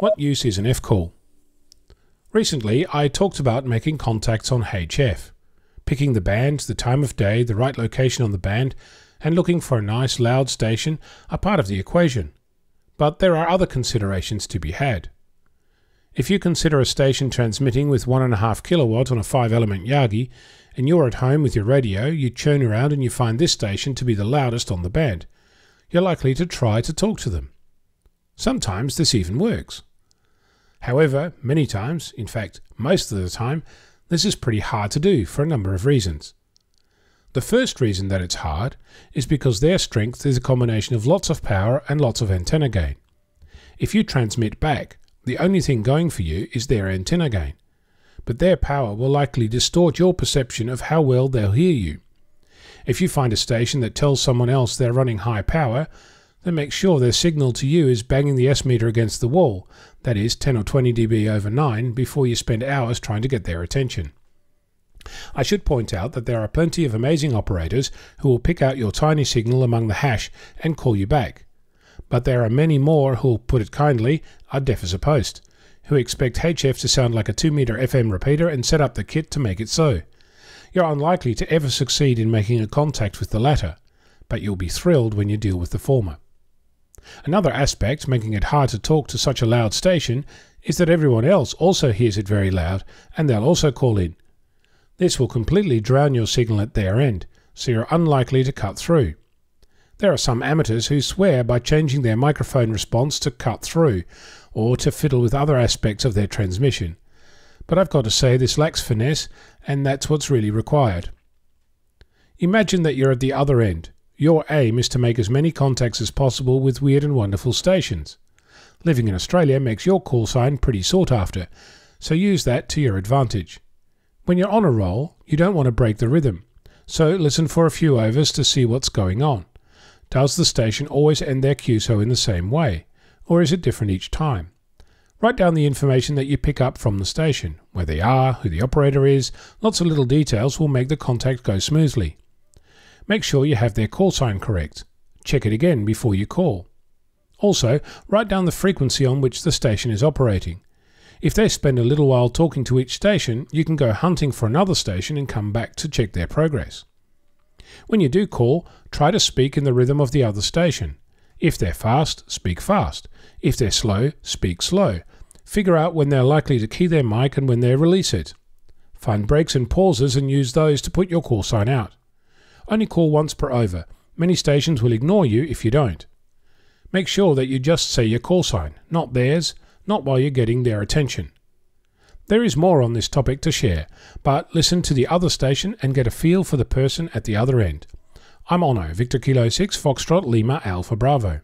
What use is an F-call? Recently, I talked about making contacts on HF. Picking the band, the time of day, the right location on the band, and looking for a nice loud station are part of the equation. But there are other considerations to be had. If you consider a station transmitting with 1.5 kilowatt on a 5-element Yagi, and you're at home with your radio, you turn around and you find this station to be the loudest on the band, you're likely to try to talk to them. Sometimes this even works. However, many times, in fact most of the time, this is pretty hard to do for a number of reasons. The first reason that it's hard is because their strength is a combination of lots of power and lots of antenna gain. If you transmit back, the only thing going for you is their antenna gain, but their power will likely distort your perception of how well they'll hear you. If you find a station that tells someone else they're running high power, then make sure their signal to you is banging the S-meter against the wall, that is 10 or 20 dB over 9, before you spend hours trying to get their attention. I should point out that there are plenty of amazing operators who will pick out your tiny signal among the hash and call you back. But there are many more who, put it kindly, are deaf as a post, who expect HF to sound like a 2-meter FM repeater and set up the kit to make it so. You're unlikely to ever succeed in making a contact with the latter, but you'll be thrilled when you deal with the former. Another aspect making it hard to talk to such a loud station is that everyone else also hears it very loud and they'll also call in. This will completely drown your signal at their end, so you're unlikely to cut through. There are some amateurs who swear by changing their microphone response to cut through, or to fiddle with other aspects of their transmission. But I've got to say this lacks finesse, and that's what's really required. Imagine that you're at the other end. Your aim is to make as many contacts as possible with weird and wonderful stations. Living in Australia makes your call sign pretty sought after, so use that to your advantage. When you're on a roll, you don't want to break the rhythm, so listen for a few overs to see what's going on. Does the station always end their QSO in the same way, or is it different each time? Write down the information that you pick up from the station, where they are, who the operator is. Lots of little details will make the contact go smoothly. Make sure you have their call sign correct. Check it again before you call. Also, write down the frequency on which the station is operating. If they spend a little while talking to each station, you can go hunting for another station and come back to check their progress. When you do call, try to speak in the rhythm of the other station. If they're fast, speak fast. If they're slow, speak slow. Figure out when they're likely to key their mic and when they release it. Find breaks and pauses and use those to put your call sign out. Only call once per over. Many stations will ignore you if you don't. Make sure that you just say your call sign, not theirs, not while you're getting their attention. There is more on this topic to share, but listen to the other station and get a feel for the person at the other end. I'm Ono, Victor Kilo 6 Foxtrot Lima Alpha Bravo.